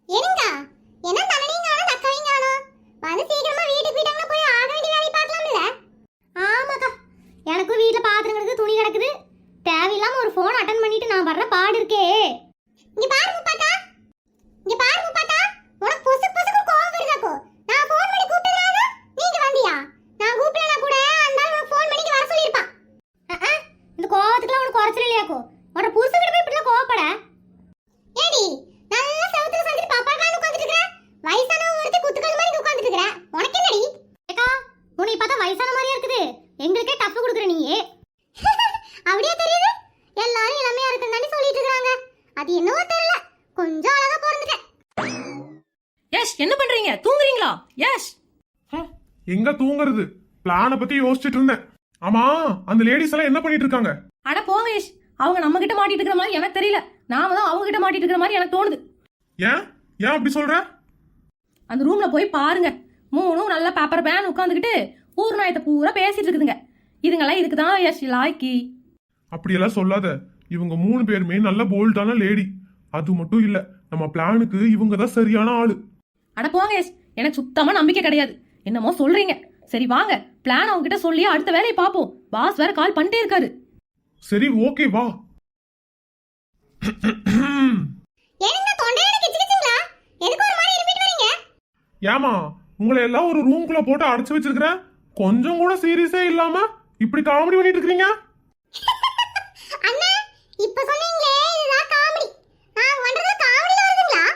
என்னங்க என்ன தனனையும் காணோம் தக்கவையும் காணோம் வந்து சீக்கிரமா வீட்டுக்கு போயிட்டாங்கன்னா போய் ஆக வேண்டிய வேலையை பார்க்கலாம்ல. ஆமாக்கா எனக்கும் வீட்ல பாத்திரம் கிடக்குது துணி கிடக்குது தேவையில்லாம ஒரு ஃபோன் அட்டன் பண்ணிட்டு நான் வர்ற பாடு இருக்கே. இங்க பாரு முப்பாத்தா இங்க பாரு முப்பாத்தா உனக்கு புசு புசுக்கு கோவம் வருதாக்கோ. நான் ஃபோன் பண்ணி கூப்பிட்டதால நீங்க வந்தியா? நான் கூப்பிடலனா கூட அந்த ஆள் உனக்கு ஃபோன் பண்ணி வர சொல்லிருப்பான். இந்த கோவத்துக்குலாம் உனக்கு குறைச்சல இல்லையாக்கோ. உன புசு கிட்ட போய் இப்படி கோவப்பட ஏடி நல்லா செவுத்துல சந்திட்டு பாப்பாக்கான்னு உட்கார்ந்துட்டு இருக்கற. வயசானவ ஒருத்தி குத்துக்கல் மாதிரி உட்கார்ந்துட்டு இருக்கற. உனக்கு என்னடி? ஏக்கா உன்னை பார்த்தா வயசான மாதிரியா இருக்குது. எங்களுக்கே டஃப் கொடுக்குற நீயே. அப்படியே தெரியுது. எல்லாரும் இளமையா இருக்குன்னு சொல்லிட்டு இருக்காங்க. அது என்னவோ தெரியல. கொஞ்சம் அழகா பிறந்துட்டேன். யஷ் என்ன பண்றீங்க? தூங்குறீங்களா? யஷ் எங்க தூங்குறது? பிளான பத்தி யோசிச்சுட்டு இருந்தேன். ஆமா அந்த லேடிஸ் எல்லாம் என்ன பண்ணிட்டு இருக்காங்க? அட போங்க யஷ், அவங்க நம்ம கிட்ட மாட்டிட்டு இருக்கிற மாதிரி எனக்கு தெரியல. நாம தான் அவங்க கிட்ட மாட்டிட்டு இருக்கிற மாதிரி எனக்கு தோணுது. ஏன் ஏன் அப்படி சொல்ற? அந்த ரூம்ல போய் பாருங்க. மூணும் நல்ல பேப்பர் பேன் உட்காந்துக்கிட்டு ஊர் நாயத்தை பூரா பேசிட்டு இருக்குதுங்க. இதுங்கெல்லாம் இதுக்கு தான் யஷ் லாய்க்கி. அப்படியெல்லாம் சொல்லாத. இவங்க 3 பேருமே நல்ல போல்டான லேடி. அது மட்டும் இல்ல, நம்ம பிளானுக்கு இவங்க தான் சரியான ஆளு. அட போங்க யஷ், எனக்கு சுத்தமா நம்பிக்கை கிடையாது. என்னமோ சொல்றீங்க. சரி வாங்க, பிளான் அவங்க கிட்ட சொல்லி அடுத்த வேலையை பாப்போம். பாஸ் வேற கால் பண்ணிட்டே இருக்காரு. சரி ஓகே வா. என்ன தொண்டையில கிச்சிக்கிச்சீங்களா? எதுக்கு ஒரு மாதிரி இருமிட்டு வரீங்க? ஏமா உங்களை எல்லாம் ஒரு ரூம்குள்ள போட்டு அடைச்சு வச்சிருக்கிறேன். கொஞ்சம் கூட சீரியஸே இல்லாம இப்படி காமெடி பண்ணிட்டு இருக்கீங்க. அண்ணா இப்ப சொன்னீங்களே இதுதான் காமெடி. நான் பண்றது காமெடில வருதுங்களா?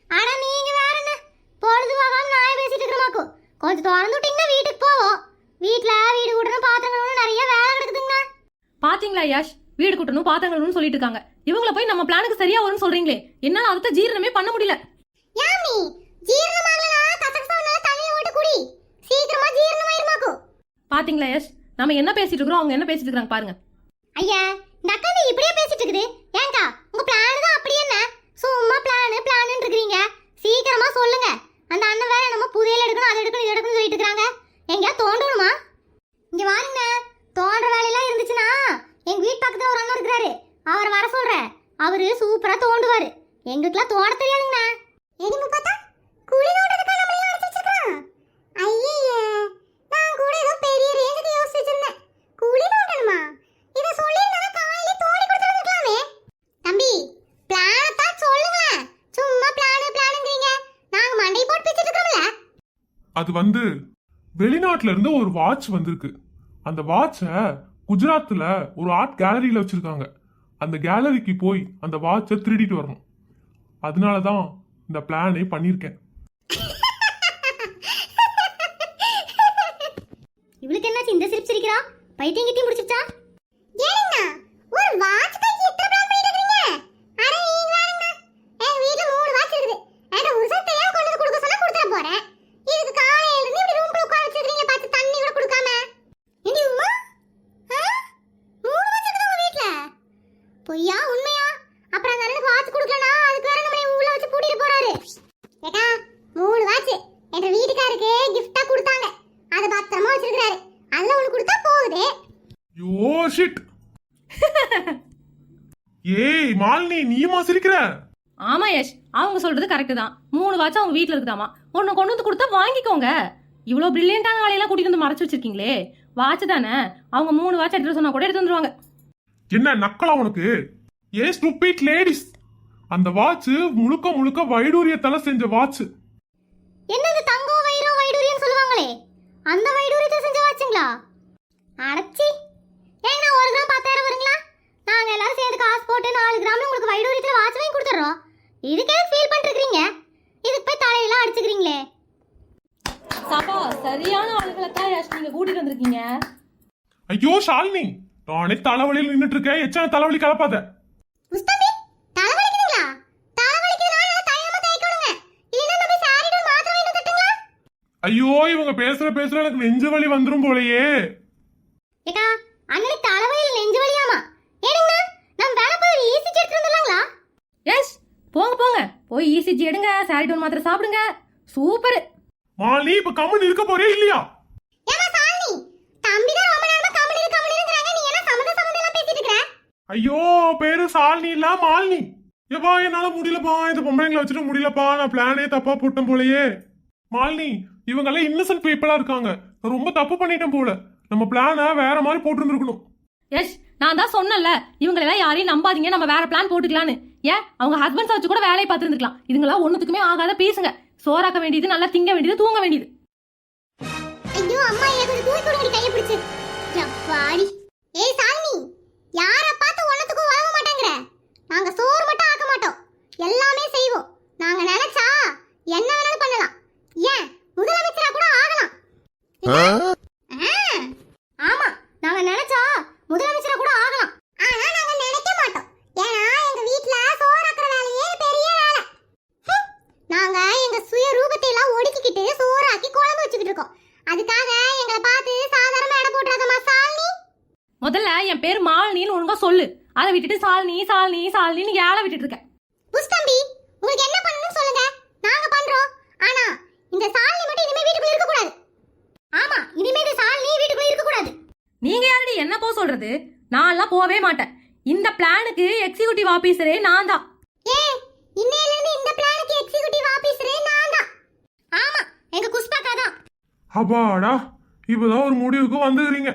அட நீங்க வேறண்ணா பொழுது போகாம நாய் பேசிட்டு இருக்கறமாக்கோ. கொஞ்சம் திறந்து விட்டீங்கன்னா வீட்டுக்கு போவோம். வீட்ல வீடு கூட்டணும் பாத்திரம் கழுவணும் நிறைய வேலை கிடக்குதுங்கண்ணா. பாத்தீங்களா யஷ், வீடு கூட்டணும் பாத்தங்கன்னு சொல்லிட்டு இருக்காங்க. இவங்கள போய் நம்ம பிளானுக்கு சரியா வரும்னு சொல்றீங்களே. என்னால அதை ஜீரணமே பண்ண முடியல. யாமி ஜீரணமாகலனா கசகசானால தண்ணிய ஓட்டு குடி. சீக்கிரமா ஜீரணமாயிருமாக்கோ. பாத்தீங்களா யஷ், நம்ம என்ன பேசிட்டு இருக்கோம், அவங்க என்ன பேசிட்டு இருக்காங்க பாருங்க. ஐயா இந்த அக்கா நீ இப்படியே பேசிட்டு இருக்குது. ஏங்கா உங்க பிளான் தான் அப்படி என்ன? சும்மா பிளான் இருக்கீங்க. சீக்கிரமா சொல்லுங்க. அந்த அண்ணன் வேற நம்ம புதையல் எடுக்கணும் அதை எடுக்கணும் இது எடுக்கணும் சொல்லிட்டு இருக்காங்க. எங்கயா தோண்டணுமா? இங்க வாருங்க. தோன்ற வேலையெல்லாம் இருந்துச்சுன்னா எங்க வீட்டு பக்கத்துல ஒரு அண்ணன் இருக்கிறாரு. அவர் வர சொல்றேன். அவரு சூப்பரா தோண்டுவாரு. எங்களுக்குலாம் தோண்ட தெரியாதுங்கண்ணா. எதுக்கு பார்த்தா குழி நோண்டதுக்கு நம்ம எல்லாம் அடிச்சு வச்சிருக்கோம். ஐயே நான் கூட ஏதோ பெரிய ரேஞ்சுக்கு யோசிச்சு வச்சிருந்தேன். குழி நோண்டணுமா? இத சொல்லி நான் காலையில தோண்டி கொடுத்துருக்கலாமே. தம்பி பிளான் தான் சொல்லுங்க. சும்மா பிளான்ங்கறீங்க. நாங்க மண்டை போட்டு பிச்சிட்டு இருக்கோம்ல. அது வந்து வெளிநாட்டுல இருந்து ஒரு வாட்ச் வந்திருக்கு. அந்த வாட்சை குஜராத்ல ஒரு ஆர்ட் கேலரியில வச்சிருக்காங்க. அந்த கேலரிக்கு போய் அந்த வாட்சை திருடிட்டு வரணும். அதனாலதான் இந்த பிளானே பண்ணிருக்கேன். இவளுக்கு என்னாச்சு இந்த சிரிப்பு சிரிக்கிறா? பைத்தியம் கிட்டி முடிச்சிச்சா? ஏனுங்க ஒரு வாட்ச் கைக்கு எத்தனை பிளான் பண்ணிட்டு இருக்கீங்க? அட நீங்க வாருங்க. என் வீட்ல 3 வாட்ச் இருக்குது. என்கிட்ட ஒரு செட் தெரியாம கொண்டு வந்து கொடுக்க சொன்னா கொடுத்துற போறேன். இதுக்கு காலையில இருந்து இப்படி ரூம்ல உட்கார வச்சிருக்கீங்க பார்த்து தண்ணி கூட கொடுக்காம. ஏண்டி உம்மா? 3 வாட்ச் இருக்குது உங்க வீட்ல? பொய்யா உண்மையா? அப்புறம் அந்த அண்ணனுக்கு வாட்ச் கொடுக்கலனா அதுக்கு வேற நம்ம உள்ள வச்சு பூட்டிட்டு போறாரு. ஏக்கா 3 வாட்ச் என்ற வீட்டுக்காருக்கு கிஃப்டா கொடுத்தாங்க. அத பத்திரமா வச்சிருக்காரு. அதுல ஒன்னு கொடுத்தா போகுது. யோ ஷிட். ஏய் மாலினி நீயுமா சிரிக்கிற? ஆமா யஷ், அவங்க சொல்றது கரெக்ட் தான். 3 வாட்ச் அவங்க வீட்டுல இருக்குதாமா. ஒன்னு கொண்டு வந்து கொடுத்தா வாங்கிக்கோங்க. இவ்வளவு பிரில்லியண்டான ஆளையெல்லாம் கூட்டிட்டு வந்து மறைச்சு வச்சிருக்கீங்களே. வாட்ச் தானே, அவங்க 3 வாட்ச் எடுத்து சொன்னா கூட எடுத்து வந்துருவாங்க. என்ன நக்கலா உனக்கு? ஏ ஸ்டூபிட் லேடிஸ், அந்த வாட்ச் முழுக்க முழுக்க வைடூரியத்தால செஞ்ச வாட்ச். என்னது தங்கம் வைரம் வைடூரியம்னு சொல்லுவாங்களே அந்த வைடூரியத்தை செஞ்ச வாட்சுங்களா? அடச்சி ஏங்க 1 கிராம் 10,000 வருங்களா? நாங்க எல்லாரும் சேர்ந்து காசு போட்டு 4 கிராம்ல உங்களுக்கு வைடூரியத்துல வாட்ச் வாங்கி கொடுத்துறோம். இதுக்கு எதுக்கு ஃபீல் பண்ணிருக்கீங்க? இதுக்கு போய் தலையெல்லாம் அடிச்சுக்கிறீங்களே. சாப்பா சரியான ஆளுகளை தான் யஷ் நீங்க கூட்டிட்டு வந்திருக்கீங்க. ஐயோ ஷாலினி, நானே தலைவலியில் நின்னுட்டு இருக்கேன். எச்சன தலைவலி கலப்பாத. முஸ்தபி தலைவலிக்குதுங்களா? தலைவலிக்குதுனா நல்லா தையமா தைக்கணுங்க. இல்லனா நம்ம சாரிட மாத்திரை வாங்கி தட்டுங்களா? ஐயோ இவங்க பேசுற எனக்கு நெஞ்சு வலி வந்துரும் போலயே. ஏக்கா அண்ணனுக்கு தலைவலியில் நெஞ்சு வலியாமா? ஏனுங்க நம்ம வேலை போய் ஈசிஜி எடுத்து வந்துடலாங்களா? யஷ் போங்க போங்க, போய் இசிஜி எடுங்க, சாரிடோன் மாத்திரை சாப்பிடுங்க. சூப்பர். மாலினி இப்ப கம்மன் இருக்க போறே இல்லையா? ஏமா சாலினி தம்பி தான் ரொம்ப நேரமா கம்பெனிங்கறாங்க. நீ என்ன சம்மந்த எல்லாம் பேசிட்டு இருக்கற? ஐயோ பேரு சாலினி இல்ல மாலினி. ஏப்பா என்னால முடியலப்பா, இந்த பொம்பளைங்களை வச்சுட்டு முடியலப்பா, நான் பிளானே தப்பா போட்டேன் போலயே. மாலினி, இவங்க எல்லாம் இன்னசென்ட் பீப்பிளா இருக்காங்க. நான் ரொம்ப தப்பு பண்ணிட்டேன் போல. நம்ம பிளான வேற மாதிரி போட்டுருந்துருக்கணும். எஸ், நான் தான் சொன்னேன்ல, இவங்களெல்லாம் யாரையும் நம்பாதீங்க, நம்ம வேற பிளான் போட்டுக்கலான்னு. ஏன் அவங்க ஹஸ்பண்ட்ஸ் வச்சு கூட வேலையை பார்த்துருந்துக்கலாம். இதுங்களாம் ஒண்ணுத்துக்குமே ஆகாத பேசுங்க. சோறாக்க வேண்டியது, நல்லா திங்க வேண்டியது, தூங்க வேண்டியது. ஐயோ அம்மா, எனக்கு தூக்கி கொடுங்கடி கையை பிடிச்சு. எப்பாடி. ஏய் சாலினி, யார பார்த்து ஒன்னத்துக்கும் உதவ மாட்டேங்கற? நாங்க சோறு மட்டும் ஆக்க மாட்டோம், எல்லாமே செய்வோம். நாங்க நினைச்சா என்ன வேணாலும் பண்ணலாம். ஏன் முதலமைச்சரா கூட ஆகலாம். ஆமா, நாங்க நினைச்சா முதலமைச்சரா கூட ஆகலாம். ஆனா நாங்க நினைக்க மாட்டோம். ஏன்னா எங்க வீட்ல சோறாக்குற வேலையே பெரிய வேலை. நாங்க எங்க சுய ரூபத்தை எல்லாம் ஒடுக்கிக்கிட்டு சோறாக்கி குழம்பு வச்சுக்கிட்டு இருக்கோம். அதுக்காக எங்களை பார்த்து சாதாரண எடை போட்டுறாதம்மா சாலினி. முதல்ல என் பேர் மாலினின்னு ஒழுங்கா சொல்லு. அதை விட்டுட்டு சாலினி சாலினி சாலினின்னு ஏழை விட்டுட்டு இருக்க. புஷ்தம்பி, உங்களுக்கு என்ன பண்ணணும்னு சொல்லுங்க, நாங்க பண்றோம். ஆனா இந்த சாலினி மட்டும் இனிமே வீட்டுக்குள்ள இருக்க கூடாது. ஆமா, இனிமே இந்த சாலினி வீட்டுக்குள்ள இருக்க கூடாது. நீங்க யாரடி என்ன போ சொல்றது? நான்லாம் போவே மாட்டேன். இந்த பிளானுக்கு எக்ஸிகியூட்டிவ் ஆபீசரே நான் தான். இன்னையில இருந்து இந்த பிளானுக்கு எக்ஸிகியூட்டிவ் ஆபீசரே நான் தான். ஆமா, எங்க குஷ்பாக்கா தான். அப்பாடா, இப்பதான் ஒரு முடிவுக்கு வந்துக்கிறீங்க.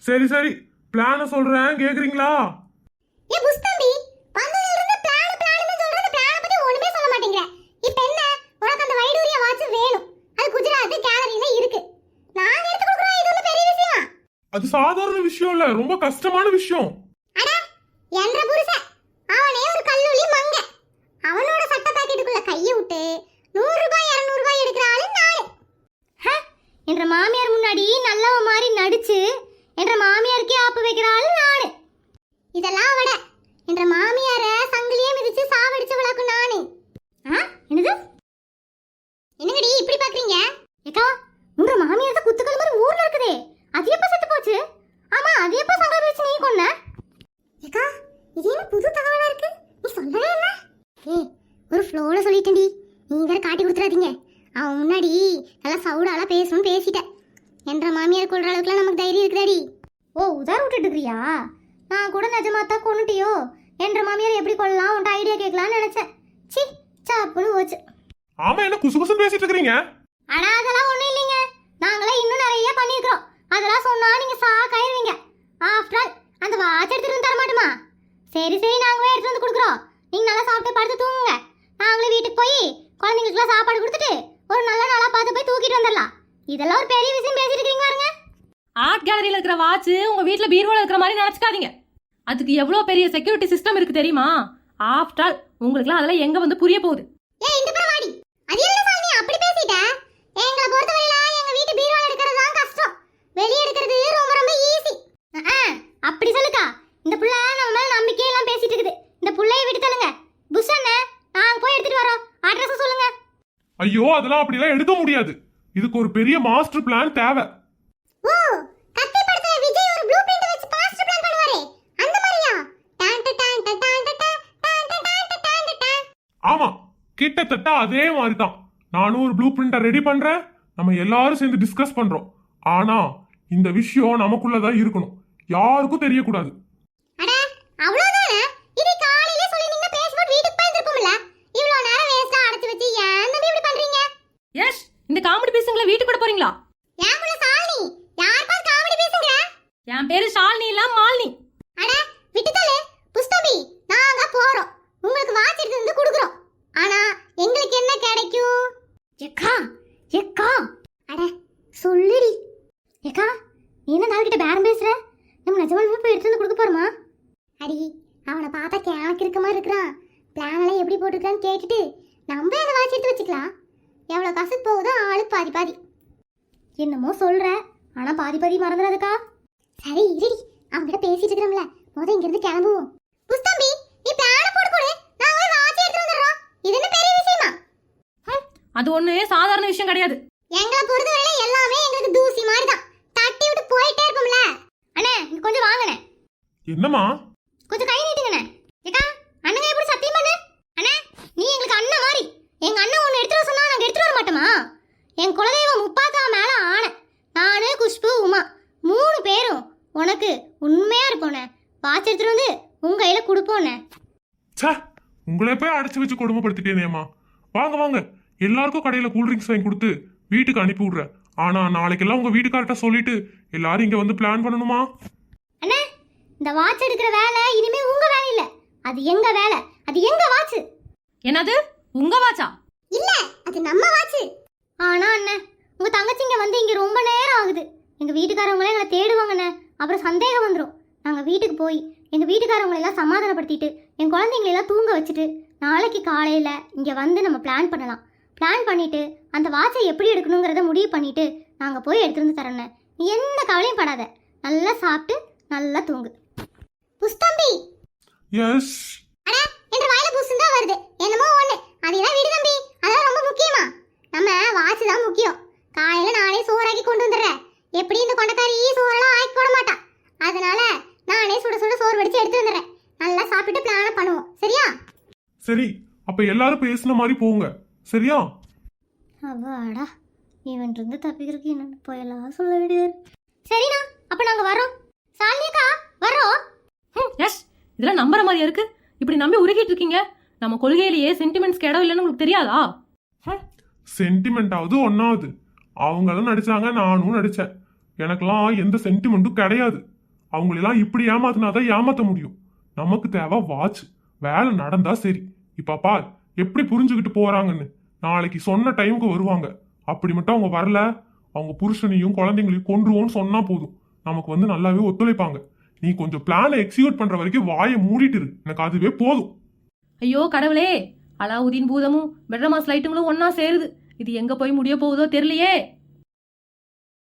சரி சரி, பிளான சொல்றேன், கேக்குறீங்களா? ஏ புஷ்தம்பி, வந்ததுல இருந்து பிளான் பிளான்னு சொல்றது, பிளான பத்தி ஒண்ணுமே சொல்ல மாட்டேங்கற. இப்போ என்ன, உனக்கு அந்த வைடூரிய வாட்ச் வேணும். அது குஜராத் கேலரியில இருக்கு. நாங்க எடுத்து கொடுக்குறோம். இது ஒண்ணு பெரிய விஷயமா? அது சாதாரண விஷயம் இல்ல, ரொம்ப கஷ்டமான விஷயம். அட, என்ற புருஷன் அவனே ஒரு கல்லூலி மங்க. அவனோட சட்ட பாக்கெட்டுக்குள்ள கையை விட்டு 100 ரூபாய் 200 ரூபாய் எடுக்கிற ஆளு நானு. என்ற மாமியார் முன்னாடி நல்லவ மாதிரி நடிச்சு என்ற மாமியாருக்கே ஆப்பு வைக்கிற ஆளு நானு. இதெல்லாம் விட என்ற மாமியார சங்கிலியே மிதிச்சு சாவடிச்சு விளக்கும் நானு. என்னது? என்னங்கடி இப்படி பாக்குறீங்க? ஏக்கா, உங்க மாமியார் தான் குத்துக்கள் மாதிரி ஊர்ல இருக்குதே, அது எப்ப செத்து போச்சு? ஆமா, அது எப்ப சங்கல வச்சு நீ கொன்ன? ஏக்கா, இது என்ன புது தகவலா இருக்கு? நீ சொல்லவே இல்ல. ஏய், ஒரு ஃப்ளோல சொல்லிட்டேன்டி, நீங்க வேற காட்டி கொடுத்துறாதீங்க. அவன் முன்னாடி நல்லா சவுடால பேசணும்னு பேசிட்டேன். என்ற மாமியார் கொள்ற அளவுக்குலாம் நமக்கு தைரியம் இருக்குதாடி. ஓ, உதார விட்டுட்டு இருக்கிறியா? நான் கூட நிஜமாத்தா கொன்னுட்டியோ? என்ற மாமியார் எப்படி கொள்ளலாம் உன்ட்ட ஐடியா கேட்கலாம்னு நினைச்சேன். சி, சாப்புன்னு போச்சு. ஆமா, என்ன குசு குசுன்னு பேசிட்டு இருக்கீங்க? ஆனா அதெல்லாம் ஒண்ணும் இல்லைங்க. நாங்களே இன்னும் நிறைய பண்ணிருக்கோம். அதெல்லாம் சொன்னா நீங்க சாக்காயிருவீங்க. ஆஃப்டர் ஆல் அந்த வாட்ச் எடுத்துட்டு வந்து தர மாட்டோமா? சரி சரி, நாங்களே எடுத்து வந்து கொடுக்குறோம். நீங்க நல்லா சாப்பிட்டு படுத்து தூங்குங்க. நாங்களே வீட்டுக்கு போய் குழந்தைங்களுக்குலாம் சாப்பாடு கொடுத்துட்டு ஒரு நல்ல நாளா பார்த்து போய் தூக்கிட்டு வந்துடலாம். இதெல்லாம் ஒரு பெரிய விஷயம் பேசிட்டு இருக்கீங்க பாருங்க. ஆர்ட் கேலரியில இருக்கிற வாட்ச் உங்க வீட்ல பீரோல இருக்கிற மாதிரி நினைச்சுக்காதீங்க. அதுக்கு எவ்வளவு பெரிய செக்யூரிட்டி சிஸ்டம் இருக்கு தெரியுமா? ஆஃப்டர் ஆல் உங்களுக்குலாம் அதெல்லாம் எங்க வந்து புரிய போகுது? ஏய், இந்த பரவாடி. அது என்ன சாமி அப்படி பேசிட்ட? எங்களை பொறுத்தவரையில எங்க வீட்டு பீரோல எடுக்கிறது தான் கஷ்டம், வெளிய எடுக்கிறது ரொம்ப ரொம்ப ஈஸி. அப்படி சொல்லுக்கா. இந்த புள்ள நம்ம மேல நம்பிக்கை எல்லாம் பேசிட்டு இருக்குது. இந்த புள்ளைய விட்டு தள்ளுங்க. புஷ் அண்ணே, நாங்க போய் எடுத்துட்டு வரோம். அட்ரஸ் சொல்லுங்க. ஐயோ, அதெல்லாம் அப்படிலாம் எடுக்க முடியாது. இதுக்கு ஒரு பெரிய மாஸ்டர் பிளான் தேவை. ஓ, கத்தி படத்துல விஜய் ஒரு ப்ளூ பிரிண்ட் வச்சு மாஸ்டர் பிளான் பண்ணுவாரே, அந்த மாதிரியா? டான் டான் டான் டான் டான் டான் டான் டான் டான். ஆமா, கிட்டத்தட்ட அதே மாதிரி தான். நானும் ஒரு ப்ளூ பிரிண்டை ரெடி பண்றேன். நம்ம எல்லாரும் சேர்ந்து டிஸ்கஸ் பண்றோம். ஆனா இந்த விஷயம் நமக்குள்ளதான் இருக்கணும், யாருக்கும் தெரியக்கூடாது. அட, அவ்வளவுதானே? இது காலையில சொல்லினீங்க, பேஸ்புக் வீட்டுக்கு போய் இருப்போம்ல. இவ்வளவு நேரம் வேஸ்டா அடைச்சு வச்சு ஏன் தம்பி இப்படி பண்றீங்க? எஸ், இந்த காமெடி பீஸுங்களை வீட்டுக்கு கூட போறீங்களா? ஏன் புள்ள சாலினி, யார் பார் காமெடி பேசுங்க? என் பேரு ஷாலினி இல்ல மாலினி. அட, விட்டுதலே. புஷ்தம்பி, நாங்க போறோம். உங்களுக்கு வாட்ச் எடுத்து வந்து கொடுக்குறோம். ஆனா எங்களுக்கு என்ன கிடைக்கும்? ஏக்கா, ஏக்கா, அட சொல்லுடி. ஏக்கா, நீ என்ன நாள்கிட்ட பேரம் பேசுற? நம்ம நிஜமாலுமே போய் எடுத்து வந்து கொடுக்க போறோமா? அடி, அவனை பார்த்தா கேனக்கு இருக்க மாதிரி இருக்கிறான். பிளான் எல்லாம் எப்படி போட்டிருக்கான்னு கேட்டுட்டு நம்ம அந்த வாட்ச் எடுத்து வச்சுக்கலாம். எவ்வளோ காசு போகுதோ ஆளுக்கு பாதி பாதி. என்னமோ சொல்ற, ஆனா பாதி பாதி மறந்துடாதுக்கா. சரி இருடி, அவங்ககிட்ட பேசிட்டு இருக்கிறோம்ல, முதல்ல இங்கிருந்து கிளம்புவோம். புஷ்தம்பி, நீ பிளான போட்டு கொடு, நாங்க வாட்ச் எடுத்து வந்துடுறோம். இது என்ன பெரிய விஷயமா? அது ஒண்ணு சாதாரண விஷயம் கிடையாது. எங்களை பொறுத்தவரை எல்லாமே எங்களுக்கு தூசி மாதிரி தான். தட்டி விட்டு போயிட்டே இருப்போம்ல. அண்ணே, இங்க கொஞ்சம் வாங்கண்ணே. என்னம்மா? கொஞ்சம் கை நீட்டுங்கண்ணே. ஏக்கா, அண்ணங்க எப்படி சத்தியம் பண்ணு? அண்ணே, நீ எங்களுக்கு அண்ணன் மாதிரி. எங்க அண்ணன் ஒன்று எடுத்துட்டு வர சொன்னா நாங்க எடுத்துட்டு வர மாட்டோமா? என் குலதெய்வம் முப்பாத்தா மேல ஆன நானு, குஷ்பு, உமா 3 பேரும் உனக்கு உண்மையா இருப்போண்ணே. வாட்ச் எடுத்துட்டு வந்து உங்க கையில கொடுப்போண்ணே. ச்சே, உங்க உங்களை போய் அடைச்சு வச்சு கொடுமைப்படுத்திட்டேனேம்மா. வாங்க வாங்க, எல்லாருக்கும் கடையில கூல்ட்ரிங்க்ஸ் வாங்கி கொடுத்து வீட்டுக்கு அனுப்பி விடுறேன். ஆனா நாளைக்கெல்லாம் உங்க வீட்டுக்கார்ட்ட சொல்லிட்டு எல்லாரும் இங்க வந்து பிளான் பண்ணணுமா? அண்ணே, இந்த வாட்ச் எடுக்கிற வேலை இனிமே உங்க வேலை இல்ல, அது எங்க வேலை. அது எங்க வாட்ச். என்னது உங்க வாட்சா? இல்ல, அது நம்ம வாட்ச். ஆனா அண்ணே, உங்க தங்கச்சிங்க வந்து இங்க ரொம்ப நேரம் ஆகுது. எங்க வீட்டுக்காரவங்களே எங்களை தேடுவாங்கண்ணே. அப்புறம் சந்தேகம் வந்துடும். நாங்க வீட்டுக்கு போய் எங்க வீட்டுக்காரவங்களை எல்லாம் சமாதானப்படுத்திட்டு என் குழந்தைங்களை எல்லாம் தூங்க வச்சுட்டு நாளைக்கு காலையில இங்க வந்து நம்ம பிளான் பண்ணலாம். பிளான் பண்ணிட்டு அந்த வாட்சை எப்படி எடுக்கணுங்கிறத முடிவு பண்ணிட்டு நாங்க போய் எடுத்துட்டு வந்து தரோண்ணே. நீ எந்த கவலையும் படாத. நல்லா சாப்பிட்டு நல்லா தூங்கு. புஷ்தம்பி. எஸ். அட, என்ற வாயில புஷ்தம் தான் வருது. என்னமோ ஒண்ணு. அதெல்லாம் விடு தம்பி. அதெல்லாம் ரொம்ப முக்கியமா? நம்ம வாட்ச் தான் முக்கியம். காலையில நானே சோறாக்கி கொண்டு வந்துடுறேன். எப்படி இந்த கொண்டக்காரி சோறெல்லாம் ஆக்கி போட மாட்டா. அதனால நானே சுட சுட சோறு வடிச்சு எடுத்து வந்துடுறேன். நல்லா சாப்பிட்டு பிளான பண்ணுவோம். சரியா? சரி, அப்ப எல்லாரும் பேசின மாதிரி போங்க. சரியா? அவாடா, இவன் இருந்து தப்பிக்கிறதுக்கு என்னன்னு போயெல்லாம் சொல்ல வேண்டியது. சரிண்ணா, அப்ப நாங்க வரோம். சாலினியக்கா வரோம். எஸ், இதெல்லாம் நம்புற மாதிரியா இருக்கு? இப்படி நம்பி உருகிட்டு இருக்கீங்க. நம்ம கொள்கையிலேயே சென்டிமெண்ட்ஸ்க்கு இடம் இல்லைன்னு உங்களுக்கு தெரியாதா? சென்டிமெண்டாவது ஒன்னாவது. அவங்களும் நடிச்சாங்க, நானும் நடிச்சேன். எனக்கெல்லாம் எந்த சென்டிமெண்ட்டும் கிடையாது. அவங்களெல்லாம் இப்படி ஏமாத்தினாதான் ஏமாத்த முடியும். நமக்கு தேவை வாட்ச். வேலை நடந்தா சரி. இப்ப பார் எப்படி புரிஞ்சுக்கிட்டு போறாங்கன்னு. நாளைக்கு சொன்ன டைமுக்கு வருவாங்க. அப்படி மட்டும் அவங்க வரல, அவங்க புருஷனையும் குழந்தைங்களையும் கொன்றுவோன்னு சொன்னா போதும். நமக்கு வந்து நல்லாவே ஒத்துழைப்பாங்க. நீ கொஞ்சம் பிளானை எக்ஸிக்யூட் பண்ற வரைக்கும் வாயை மூடிட்டு இரு. எனக்கு அதுவே போதும். ஐயோ கடவுளே, அலாவுதீன் பூதமும் மெட்ரமாஸ் லைட்டுங்களும் ஒன்னா சேருது. இது எங்க போய் முடிய போகுதோ தெரியலையே.